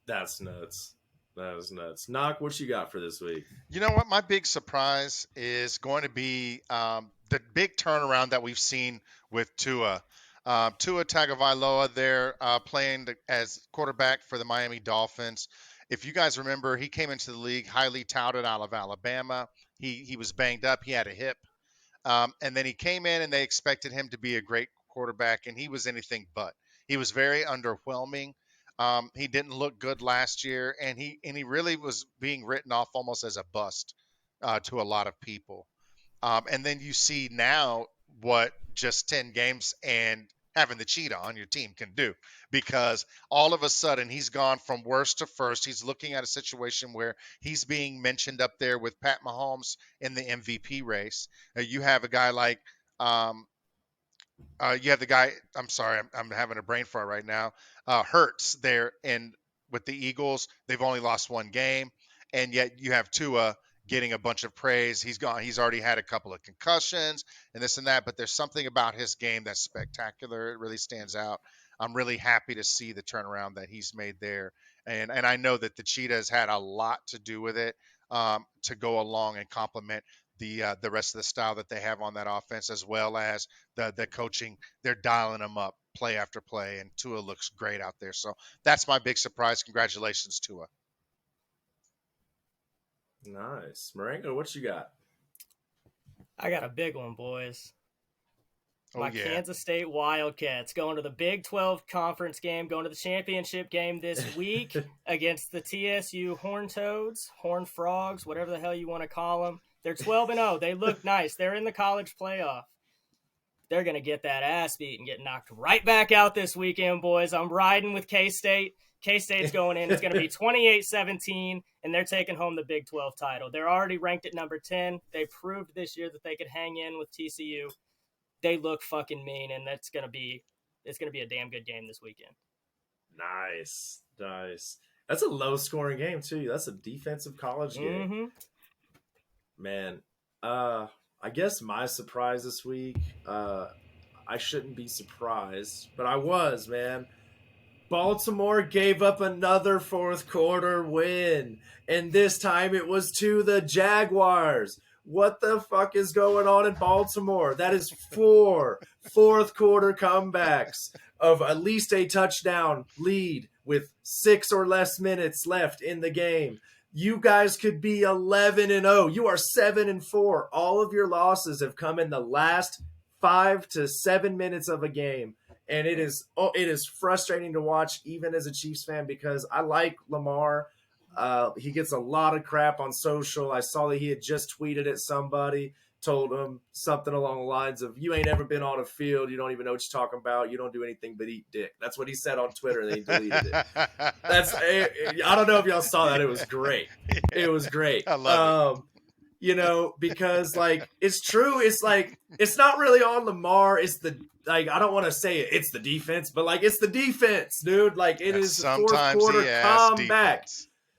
That's nuts. That is nuts. Knock, what you got for this week? You know what? My big surprise is going to be the big turnaround that we've seen with Tua. Tua Tagovailoa there playing as quarterback for the Miami Dolphins. If you guys remember, he came into the league highly touted out of Alabama. He was banged up. He had a hip. And then he came in and they expected him to be a great quarterback, and he was anything but. He was very underwhelming. He didn't look good last year, and he really was being written off almost as a bust to a lot of people. And then you see now what just 10 games and having the cheetah on your team can do, because all of a sudden he's gone from worst to first. He's looking at a situation where he's being mentioned up there with Pat Mahomes in the MVP race. You have a guy like you have the guy. I'm sorry, I'm having a brain fart right now. Hurts there, and with the Eagles, they've only lost one game, and yet you have Tua getting a bunch of praise. He's gone. He's already had a couple of concussions and this and that, but there's something about his game that's spectacular. It really stands out. I'm really happy to see the turnaround that he's made there, and I know that the Cheetah has had a lot to do with it to go along and complement the rest of the style that they have on that offense, as well as the coaching. They're dialing them up play after play, and Tua looks great out there. So that's my big surprise. Congratulations, Tua. Nice. Marengo, what you got? I got a big one, boys. My yeah. Kansas State Wildcats going to the Big 12 conference game, going to the championship game this week against the TSU Horned Toads, Horned Frogs, whatever the hell you want to call them. They're 12-0. They look nice. They're in the college playoff. They're going to get that ass beat and get knocked right back out this weekend, boys. I'm riding with K-State. K-State's going in. It's going to be 28-17, and they're taking home the Big 12 title. They're already ranked at number 10. They proved this year that they could hang in with TCU. They look fucking mean, and it's gonna be a damn good game this weekend. Nice. That's a low-scoring game too. That's a defensive college game. Mm-hmm. Man, I guess my surprise this week, I shouldn't be surprised, but I was, man. Baltimore gave up another fourth quarter win, and this time it was to the Jaguars. What the fuck is going on in Baltimore? That is 4 fourth quarter comebacks of at least a touchdown lead with 6 or less minutes left in the game. You guys could be 11-0. You are 7-4. All of your losses have come in the last 5 to 7 minutes of a game. And it is frustrating to watch even as a Chiefs fan, because I like Lamar. He gets a lot of crap on social. I saw that he had just tweeted at somebody, told him something along the lines of, "You ain't ever been on a field. You don't even know what you're talking about. You don't do anything but eat dick." That's what he said on Twitter, and he deleted it. I don't know if y'all saw that. It was great. It was great. I love it. You know, because like it's true. It's like it's not really on Lamar. It's the I don't want to say it's the defense, but like it's the defense, dude. Like it is the fourth quarter comeback.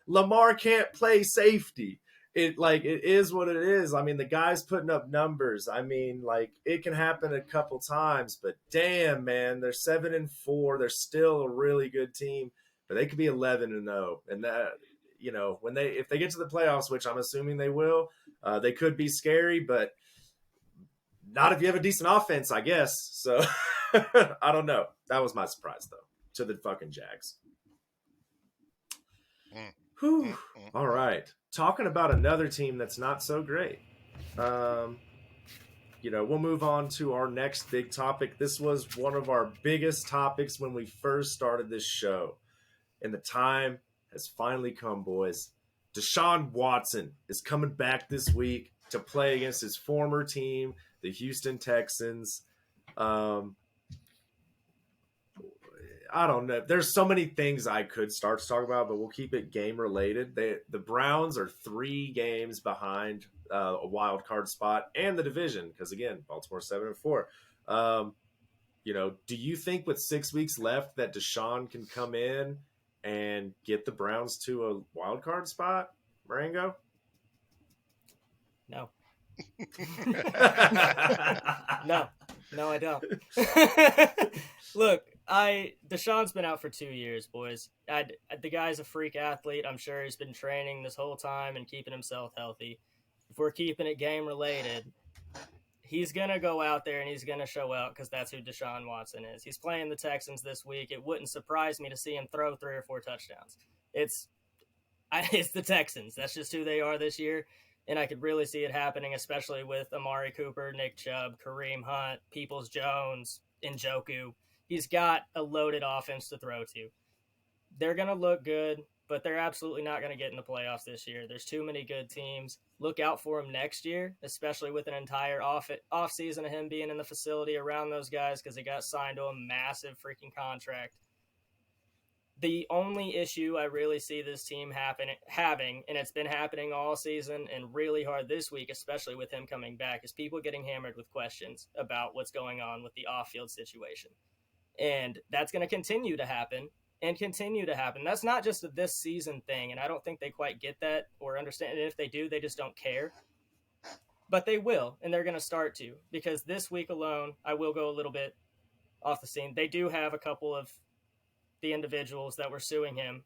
Lamar can't play safety. It is what it is. I mean, the guy's putting up numbers. I mean, like it can happen a couple times, but damn, man, they're 7-4. They're still a really good team, but they could be 11-0. And that, you know, if they get to the playoffs, which I'm assuming they will, they could be scary, but not if you have a decent offense, I guess. So I don't know. That was my surprise, though, to the fucking Jags. Whew. All right. Talking about another team that's not so great. You know, we'll move on to our next big topic. This was one of our biggest topics when we first started this show. And the time has finally come, boys. Deshaun Watson is coming back this week to play against his former team, the Houston Texans. I I don't know. There's so many things I could start to talk about, but we'll keep it game related. The Browns are 3 games behind a wild card spot and the division because again, Baltimore 7-4. Do you think with 6 weeks left that Deshaun can come in and get the Browns to a wild card spot, Marengo? No. No, I don't. Look, Deshaun's been out for 2 years, boys. The guy's a freak athlete. I'm sure he's been training this whole time and keeping himself healthy. If we're keeping it game related, he's going to go out there and he's going to show out because that's who Deshaun Watson is. He's playing the Texans this week. It wouldn't surprise me to see him throw 3 or 4 touchdowns. It's the Texans. That's just who they are this year. And I could really see it happening, especially with Amari Cooper, Nick Chubb, Kareem Hunt, Peoples-Jones, Njoku. He's got a loaded offense to throw to. They're going to look good, but they're absolutely not going to get in the playoffs this year. There's too many good teams. Look out for him next year, especially with an entire off season of him being in the facility around those guys because he got signed to a massive freaking contract. The only issue I really see this team having, and it's been happening all season and really hard this week, especially with him coming back, is people getting hammered with questions about what's going on with the off-field situation. And that's going to continue to happen and continue to happen. That's not just a this season thing, and I don't think they quite get that or understand it. If they do, they just don't care. But they will, and they're going to start to, because this week alone, I will go a little bit off the scene. They do have a couple of the individuals that were suing him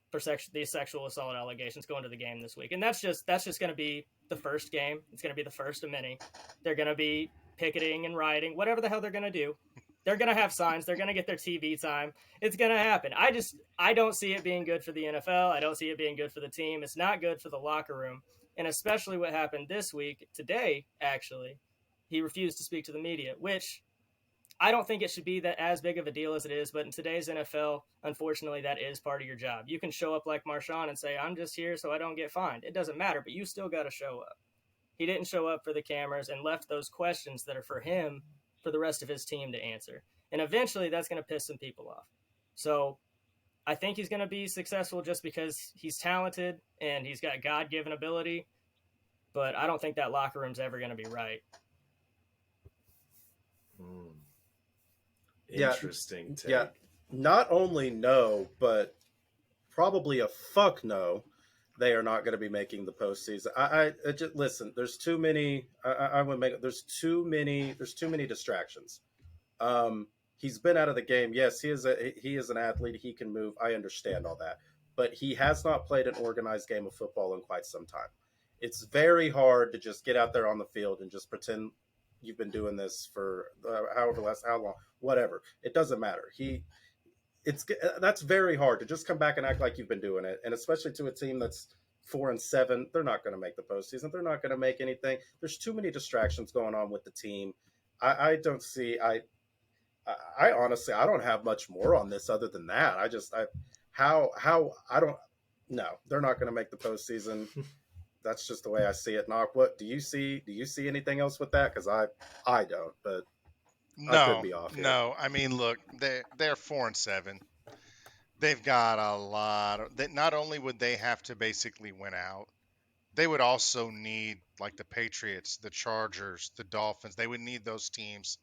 for these sexual assault allegations going to the game this week. And that's just going to be the first game. It's going to be the first of many. They're going to be picketing and rioting, whatever the hell they're going to do. They're going to have signs. They're going to get their TV time. It's going to happen. I don't see it being good for the NFL. I don't see it being good for the team. It's not good for the locker room. And especially what happened this week, today, actually, he refused to speak to the media, which I don't think it should be that as big of a deal as it is, but in today's NFL, unfortunately, that is part of your job. You can show up like Marshawn and say, I'm just here so I don't get fined. It doesn't matter, but you still got to show up. He didn't show up for the cameras and left those questions that are for him for the rest of his team to answer. And eventually that's going to piss some people off. So I think he's going to be successful just because he's talented and he's got God-given ability, but I don't think that locker room's ever going to be right. Interesting take. Yeah, not only no, but probably a fuck no. They are not going to be making the postseason. I just listen. There's too many. I would make. There's too many distractions. He's been out of the game. Yes, he is an athlete. He can move. I understand all that, but he has not played an organized game of football in quite some time. It's very hard to just get out there on the field and just pretend you've been doing this for how long, whatever. It doesn't matter. That's very hard to just come back and act like you've been doing it. And especially to a team that's 4-7, they're not going to make the postseason. They're not going to make anything. There's too many distractions going on with the team. I honestly, I don't have much more on this other than that. No, they're not going to make the postseason. That's just the way I see it. Knock, what do you see? Do you see anything else with that? Because I don't, but I could be off here. No. I mean, look, they're 4-7. They've got a lot of. Not only would they have to basically win out, they would also need like the Patriots, the Chargers, the Dolphins. They would need those teams,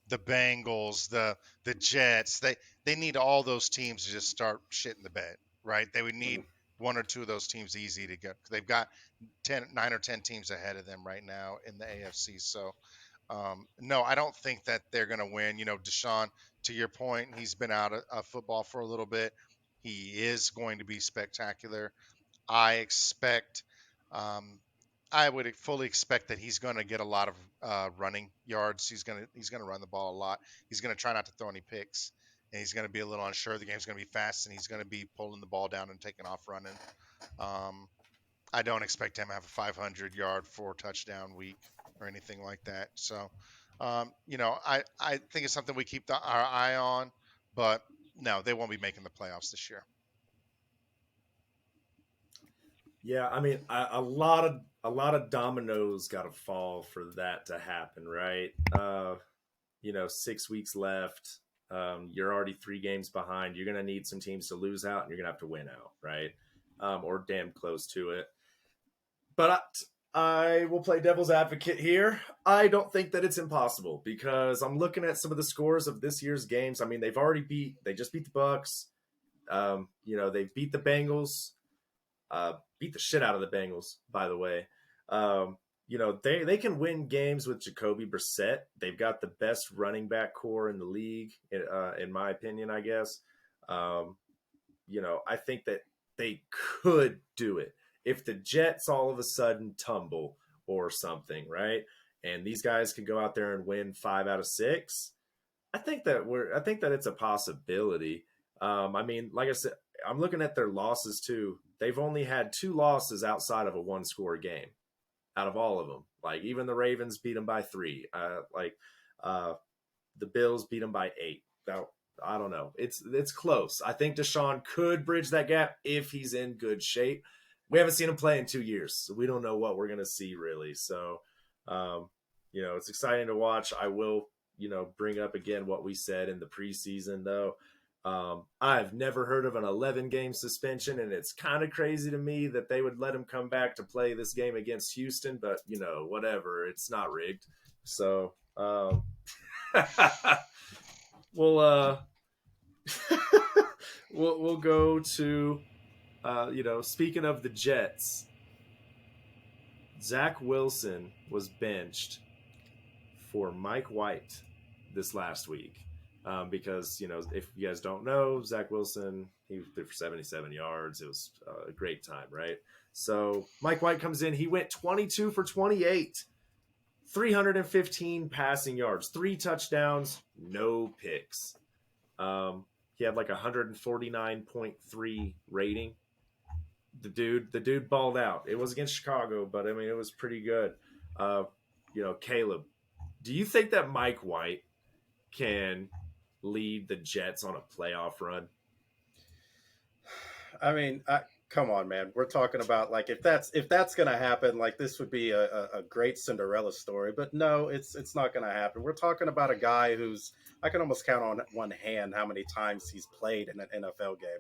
the Bengals, the Jets. They need all those teams to just start shitting the bed, right? They would need one or two of those teams easy to get. They've got 9 or 10 teams ahead of them right now in the AFC. So, no, I don't think that they're going to win. Deshaun, to your point, he's been out of football for a little bit. He is going to be spectacular. I would fully expect that he's going to get a lot of running yards. He's going to run the ball a lot. He's going to try not to throw any picks. And he's going to be a little unsure. The game's going to be fast, and he's going to be pulling the ball down and taking off running. I don't expect him to have a 500-yard, 4-touchdown week or anything like that. So, I think it's something we keep our eye on. But, no, they won't be making the playoffs this year. Yeah, I mean, a lot of dominoes got to fall for that to happen, right? 6 weeks left. You're already 3 games behind. You're going to need some teams to lose out, and you're going to have to win out, right? Or damn close to it. But I will play devil's advocate here. I don't think that it's impossible because I'm looking at some of the scores of this year's games. I mean, they just beat the Bucks. They beat the Bengals, beat the shit out of the Bengals, by the way. They can win games with Jacoby Brissett. They've got the best running back core in the league, in my opinion, I guess. I think that they could do it if the Jets all of a sudden tumble or something, right? And these guys can go out there and win 5 out of 6. I think that it's a possibility. Like I said, I'm looking at their losses too. They've only had 2 losses outside of a 1-score game out of all of them. Like even the Ravens beat them by 3. The Bills beat them by 8. Now, I don't know. It's close. I think Deshaun could bridge that gap if he's in good shape. We haven't seen him play in 2 years, so we don't know what we're going to see really. So, it's exciting to watch. I will, bring up again what we said in the preseason though. I've never heard of an 11-game suspension, and it's kind of crazy to me that they would let him come back to play this game against Houston, but whatever, it's not rigged. So, we'll go to, speaking of the Jets, Zach Wilson was benched for Mike White this last week. Because, if you guys don't know, Zach Wilson, he threw for 77 yards. It was a great time, right? So Mike White comes in. He went 22 for 28, 315 passing yards, 3 touchdowns, no picks. He had like 149.3 rating. The dude balled out. It was against Chicago, but I mean, it was pretty good. Caleb, do you think that Mike White can lead the Jets on a playoff run? I mean, come on, man. We're talking about like if that's going to happen, like this would be a great Cinderella story. But no, it's not going to happen. We're talking about a guy who's I can almost count on one hand how many times he's played in an NFL game.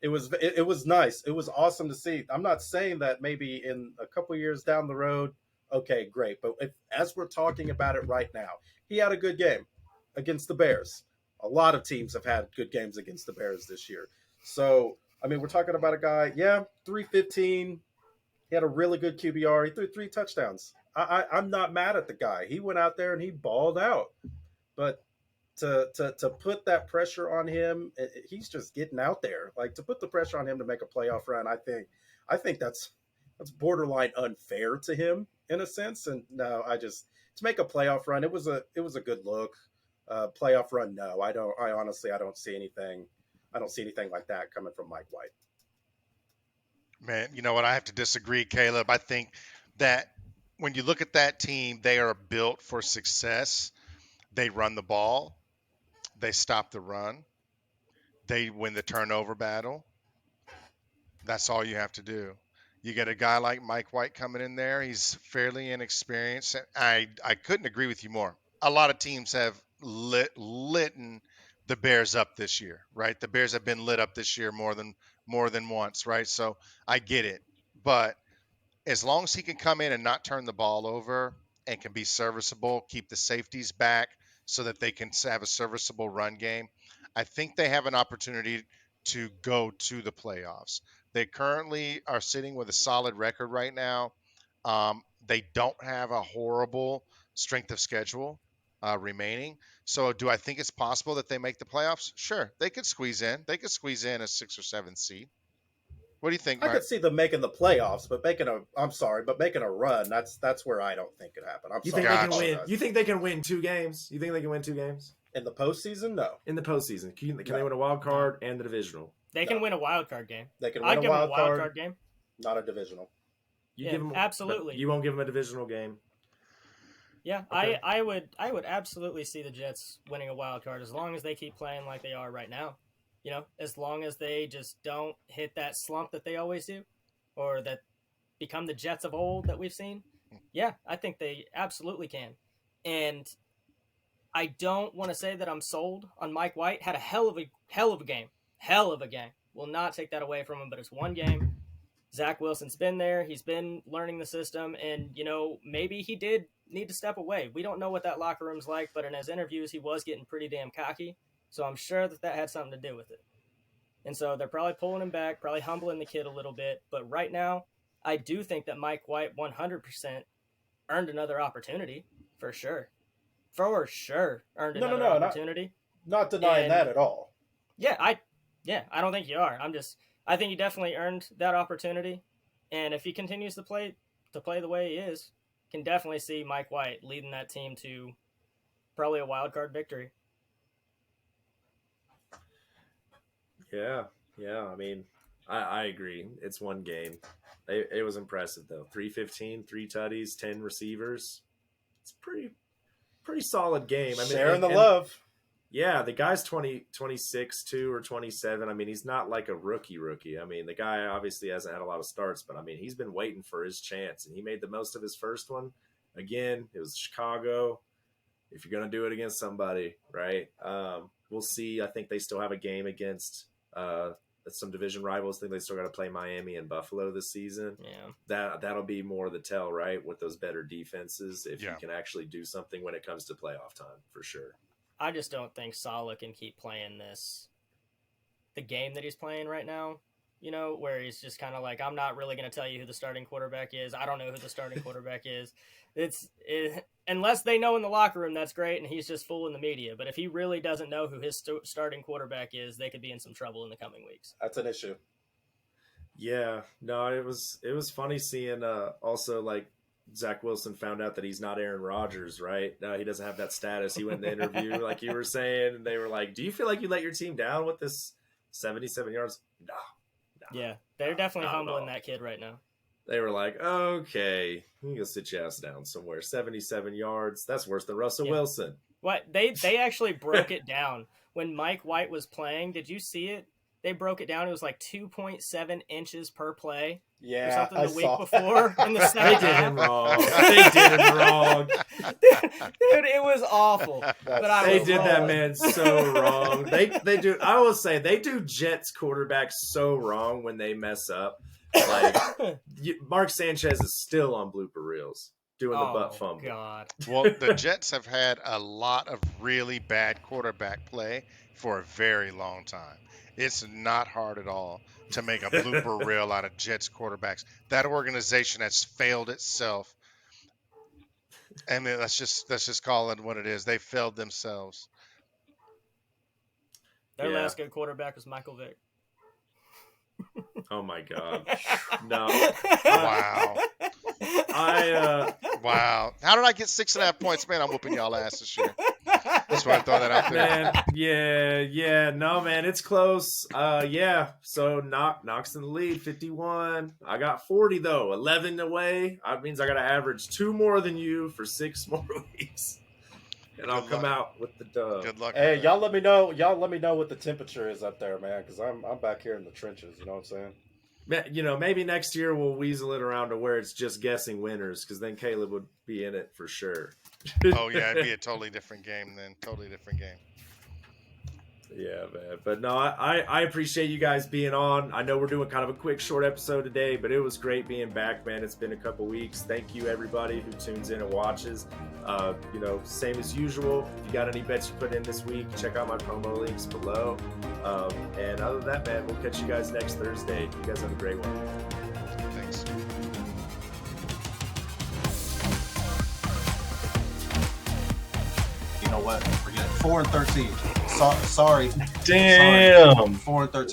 It was nice. It was awesome to see. I'm not saying that maybe in a couple years down the road, okay, great. But as we're talking about it right now, he had a good game against the Bears. A lot of teams have had good games against the Bears this year. So, I mean, we're talking about a guy, 315. He had a really good QBR. He threw 3 touchdowns. I'm not mad at the guy. He went out there and he balled out. But to put that pressure on him, he's just getting out there. Like to put the pressure on him to make a playoff run, I think that's borderline unfair to him in a sense. And no, to make a playoff run, it was a good look. Playoff run, no. I honestly don't see anything. I don't see anything like that coming from Mike White. Man, you know what? I have to disagree, Caleb. I think that when you look at that team, they are built for success. They run the ball. They stop the run. They win the turnover battle. That's all you have to do. You get a guy like Mike White coming in there. He's fairly inexperienced. I couldn't agree with you more. A lot of teams have litten the Bears up this year, right? The Bears have been lit up this year more than once, right? So I get it. But as long as he can come in and not turn the ball over and can be serviceable, keep the safeties back so that they can have a serviceable run game, I think they have an opportunity to go to the playoffs. They currently are sitting with a solid record right now. They don't have a horrible strength of schedule remaining. So do I think it's possible that they make the playoffs? Sure. They could squeeze in. They could squeeze in a 6 or 7 seed. What do you think, Mark? I could see them making the playoffs, but making a run, that's where I don't think it happened. You think they can win? You think they can win 2 games? You think they can win 2 games? In the postseason? No. In the postseason. Can they win a wild card and the divisional? They can win a wild card game. They can win a wild card game. Not a divisional. Give them, absolutely. You won't give them a divisional game. Yeah, okay. I would absolutely see the Jets winning a wild card as long as they keep playing like they are right now. As long as they just don't hit that slump that they always do, or that become the Jets of old that we've seen. Yeah, I think they absolutely can. And I don't want to say that I'm sold on Mike White. Had a hell of a game. Will not take that away from him, but it's one game. Zach Wilson's been there. He's been learning the system, and, maybe he did need to step away. We don't know what that locker room's like, but in his interviews, he was getting pretty damn cocky, so I'm sure that had something to do with it. And so they're probably pulling him back, probably humbling the kid a little bit, but right now, I do think that Mike White 100% earned another opportunity, for sure. For sure, earned another opportunity. Not denying that at all. Yeah, I don't think you are. I think he definitely earned that opportunity, and if he continues to play the way he is, can definitely see Mike White leading that team to probably a wild card victory. Yeah. I mean, I agree. It's one game. It was impressive though. 315, 3 tutties, 10 receivers. It's pretty solid game. I mean, sharing the love. Yeah, the guy's 26 too, or 27. I mean, he's not like a rookie. I mean, the guy obviously hasn't had a lot of starts, but I mean, he's been waiting for his chance, and he made the most of his first one. Again, it was Chicago. If you're going to do it against somebody, right? We'll see. I think they still have a game against some division rivals. I think they still got to play Miami and Buffalo this season. Yeah, that'll be more the tell, right? With those better defenses, if you can actually do something when it comes to playoff time, for sure. I just don't think Saleh can keep playing the game that he's playing right now, where he's just kind of like, I'm not really going to tell you who the starting quarterback is. I don't know who the starting quarterback is. Unless they know in the locker room, that's great, and he's just fooling the media. But if he really doesn't know who his starting quarterback is, they could be in some trouble in the coming weeks. That's an issue. Yeah, no, it was funny seeing also like Zach Wilson found out that he's not Aaron Rodgers, right? No, he doesn't have that status. He went in the interview, like you were saying, and they were like, do you feel like you let your team down with this 77 yards? No. Yeah, they're definitely humbling that kid right now. They were like, okay, you can sit your ass down somewhere. 77 yards, that's worse than Russell Wilson. What? They actually broke it down. When Mike White was playing, did you see it? They broke it down. It was like 2.7 inches per play. Yeah, or something the week before in the second They did him wrong. They did him wrong. Dude, it was awful. They did that man so wrong. They do. I will say they do Jets quarterbacks so wrong when they mess up. Like Mark Sanchez is still on blooper reels doing the butt fumble. God. Well, the Jets have had a lot of really bad quarterback play for a very long time. It's not hard at all to make a blooper reel out of Jets quarterbacks. That organization has failed itself. I mean, let's just call it what it is. They failed themselves. Their last good quarterback was Michael Vick. Oh my God. No. Wow. Wow. How did I get 6.5 points? Man, I'm whooping y'all ass this year. That's why I throw that out there. Man, yeah. No, man, it's close. So Knox in the lead, 51. I got 40 though, 11 away. That means I got to average 2 more than you for 6 more weeks. And I'll come out with the dub. Good luck. Hey, y'all let me know. Y'all let me know what the temperature is up there, man, because I'm back here in the trenches. You know what I'm saying? Maybe next year we'll weasel it around to where it's just guessing winners, because then Caleb would be in it for sure. Oh yeah, it'd be a totally different game then. Totally different game. Yeah, man. But no, I appreciate you guys being on. I know we're doing kind of a quick, short episode today, but it was great being back, man. It's been a couple weeks. Thank you, everybody who tunes in and watches. Same as usual. If you got any bets you put in this week, check out my promo links below. And other than that, man, we'll catch you guys next Thursday. You guys have a great one. Thanks. You know what? Forget it. 4-13. Sorry. Damn. Sorry. 4-13.